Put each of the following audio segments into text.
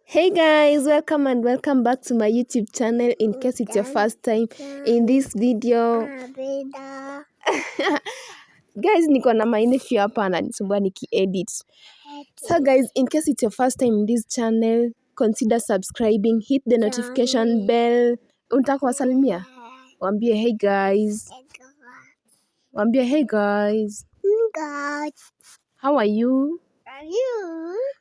Hey guys, welcome back to my YouTube channel. In case it's your first time in this video guys, niko na my nephew hapa ananisumbua nikiedit. So guys, in case it's your first time in this channel, consider subscribing, hit the notification bell. Unataka kuwasalimia? Waambie hey guys. Waambie hey guys. How are you?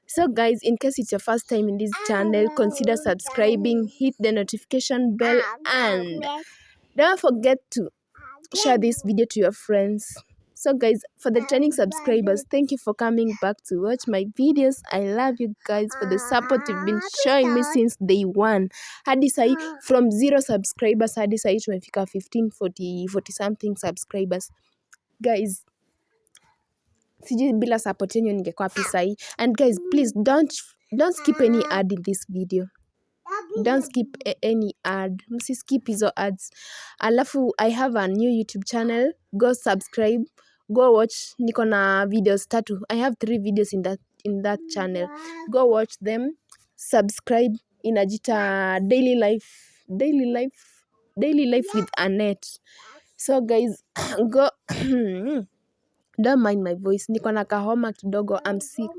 So guys, in case it's your first time in this channel, consider subscribing, hit the notification bell, and don't forget to share this video to your friends. So guys, for the trending subscribers, thank you for coming back to watch my videos. I love you guys for the support you've been showing me since day one. Hadi sahi, from 0 subscribers hadi sahi tumefika 15, 40 something subscribers. Guys, sijui bila support yenu ningekuwa wapi sahi. And guys, please don't skip any ad in this video. Don't skip any ad. Msiskip hizo ads. Alafu I have a new YouTube channel. Go subscribe. Go watch. Niko na videos 3. I have 3 videos in that channel. Go watch them. Subscribe. Inajita daily life with Annette. So guys, go don't mind my voice. Niko na kahoma kidogo. I'm sick.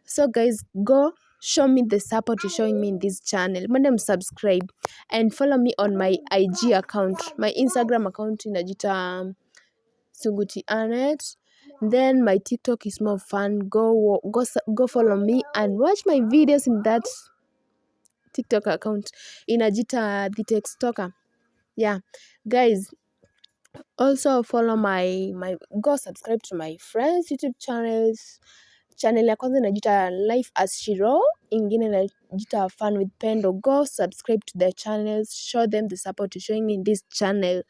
So guys, go show me the support you're showing me in this channel. Madam, subscribe and follow me on my IG account. My Instagram account inajita Suguti Annette. Then my TikTok is more fun. Go follow me and watch my videos in that TikTok account. Inajita The Textoker. Yeah, guys. Also follow my go subscribe to my friends YouTube channels. Channel ya kwanza inajita Life as Shiro, ingine inajita Fun with Pendo. Go subscribe to their channels, show them the support you're showing in this channel.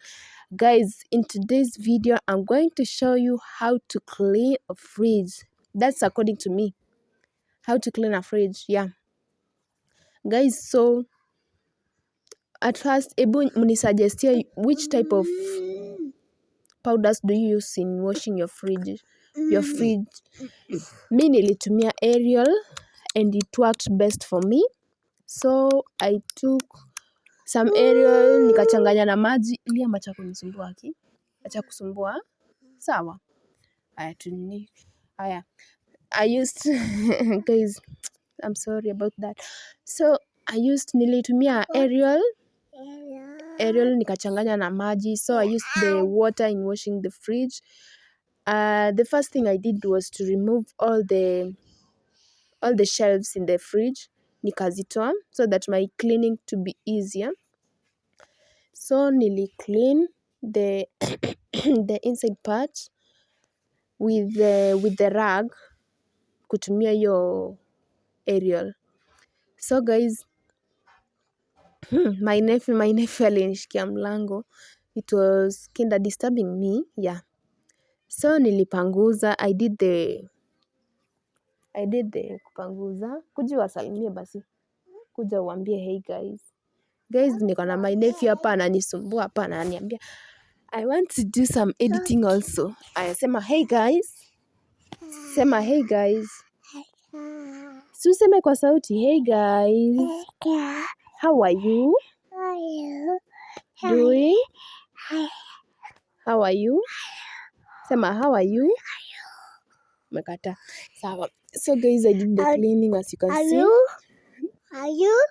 Guys, in today's video I'm going to show you how to clean a fridge. That's according to me, how to clean a fridge. Yeah guys, so at first ebu mnisuggestia which type of powders do you use in washing your fridge? Mi nilitumia Ariel and it worked best for me. So I took some Ariel nikachanganya na maji ili acha kunisumbua acha kusumbua. Sawa. Haya. I used guys, I'm sorry about that. So I used nilitumia Ariel nikachanganya na maji. So I used the water in washing the fridge. The first thing I did was to remove all the shelves in the fridge, nikazitoa so that my cleaning to be easier. So nili clean the the inside part with the rag kutumia hiyo Ariel. So guys, my nephew alinishikia mlango. It was kinda disturbing me. Yeah. So nilipanguza. I did the kupanguza. Kuja wasalimie basi. Kuja uambie hey guys. Guys, niko na my nephew hapa ananisumbua hapa ananiambia I want to do some editing also. Sema hey guys. Sema hey guys. Si useme kwa sauti hey guys. How are you? Doing? How are you? Sema how are you? Umekata. Sawa. So guys, I did the cleaning as you can see.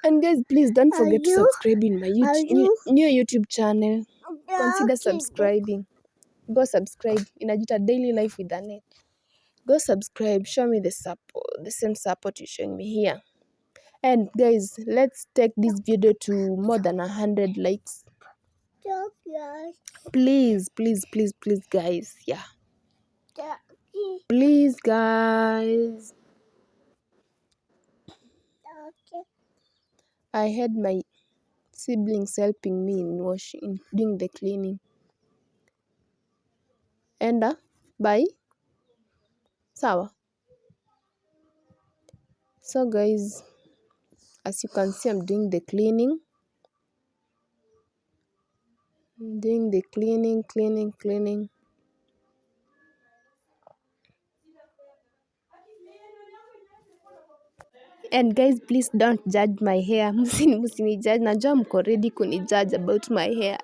And guys, please don't forget to subscribe in my new YouTube channel. Consider subscribing. Go subscribe. Inajita Daily Life with Annette. Go subscribe. Show me the same support you're showing me here. And guys, let's take this video to more than 100 likes. Please, guys. Yeah. Please, guys. I had my siblings helping me in doing the cleaning. Enda, bye. Sawa. So guys, as you can see, I'm doing the cleaning. Cleaning. And guys, please don't judge my hair. Musini judge. Najua mko ready kunijudge about my hair.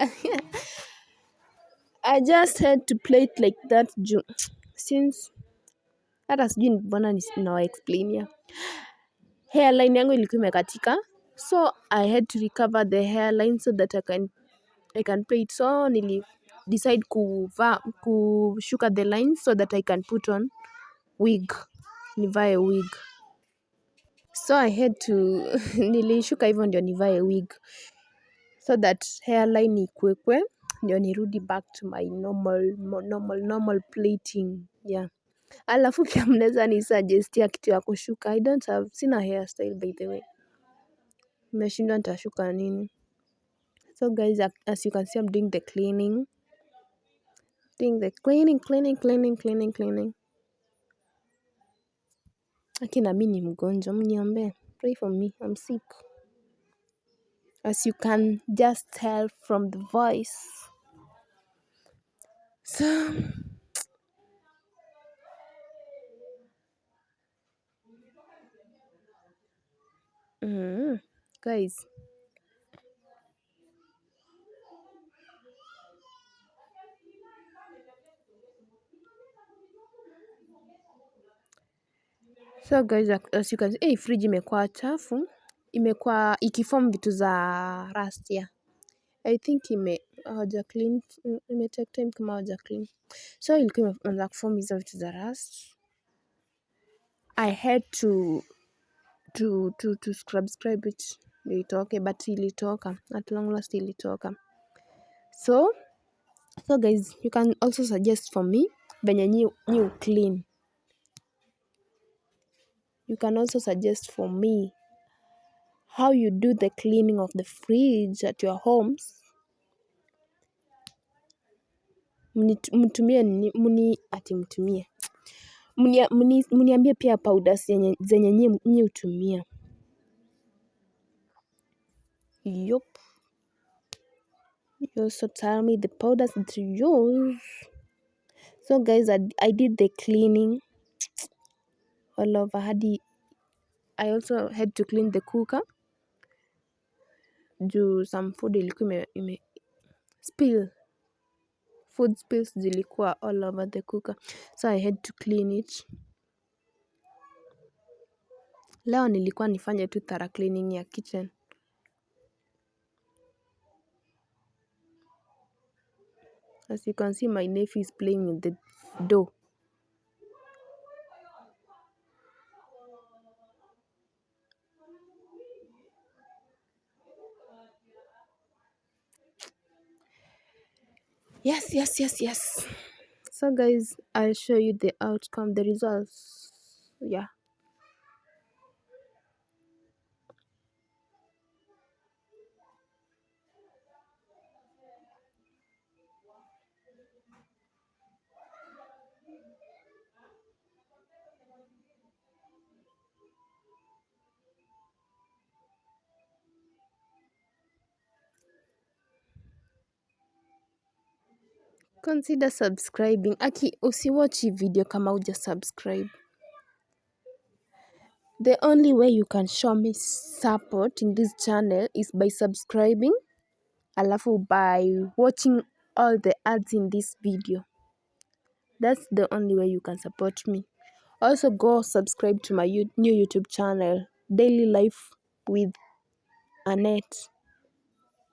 I just had to play it like that since hata sijui mbona nawa explain ya. Hairline yangu ilikuwa imekatika. So I had to recover the hairline so that I can play it. So decide kushuka the lines so that I can put on wig. Nivae wig. So I had to nilishuka hivyo ndio nivae wig so that hairline ikuekwe ndio nirudi back to my normal plating. Yeah. Alafu pia mnaweza nisuggestia kitu ya kushuka. Sina hairstyle by the way. Nimeshindwa nitashuka nini. So guys, as you can see, I'm doing the cleaning. Cleaning. Lakini mimi ni mgonjwa, mniombee. Pray for me, I'm sick. As you can just tell from the voice. So guys, as you can see, fridge imekuwa chafu, imekuwa ikiform vitu za rust ya. I think hawaja clean, take time kama hawaja clean. So ilikuwa imeanza kuform hizo vitu za rust. I had to scrub it ndio itoke, but ilitoka, at long last ilitoka. So guys, you can also suggest for me venye nyi clean. You can also suggest for me how you do the cleaning of the fridge at your homes. Mniambie pia powders zenye nyi hutumia. Yup. You also tell me the powders that you use. So guys, I did the cleaning all over. I also had to clean the cooker. Juu some food ilikuwa spill. Food spills zilikuwa all over the cooker. So I had to clean it. Leo nilikuwa nifanye tu thorough cleaning ya kitchen. As you can see, my nephew is playing with the door. Yes. So guys, I'll show you the outcome, the results. Yeah. Consider subscribing. Usiwatch hii video kama huja subscribe. The only way you can show me support in this channel is by subscribing, alafu by watching all the ads in this video. That's the only way you can support me. Also go subscribe to my new YouTube channel, Daily Life with Annette.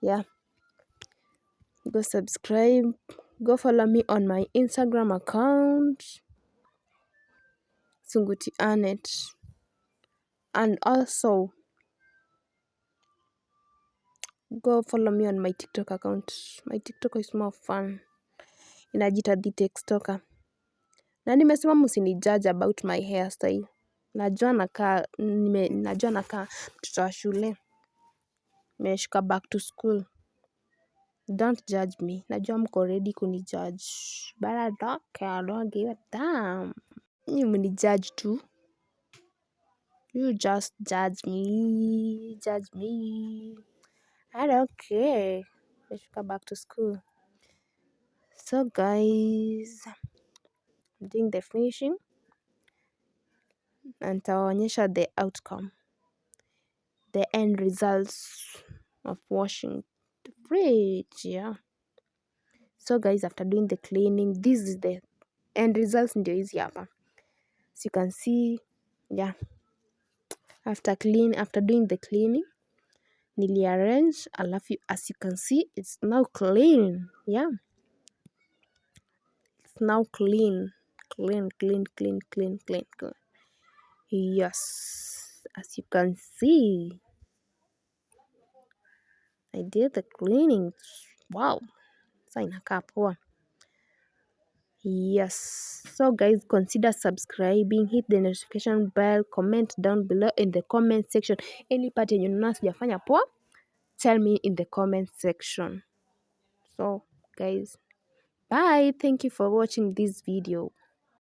Yeah. Go subscribe. Go follow me on my Instagram account, Sunguti Annette. And also go follow me on my TikTok account. My TikTok is more fun. Inajita The Textoker. Na nimesema msinijudge about my hairstyle. Najua nakaa mtoto wa shule. Nimeshuka back to school. Don't judge me. Najua mko ready kunijudge. But I don't care. I don't give a damn. Nyi mnijudge tu. You just judge me. Judge me. I don't care. Nimeshuka back to school. So guys, I'm doing the finishing. Na nitawaonyesha the outcome. the end results of washing the fridge. Yeah, so guys, after doing the cleaning, this is the end results, ndio hizi hapa. So you can see, yeah, after doing the cleaning niliarrange, alafu as you can see it's now clean. Yeah, it's now clean. Yes, as you can see, I did the cleaning. Wow, sasa inakaa poa. Yes, so guys, consider subscribing, hit the notification bell, comment down below in the comment section any part yenye unaona sijafanya poa, tell me in the comment section. So guys, bye, thank you for watching this video.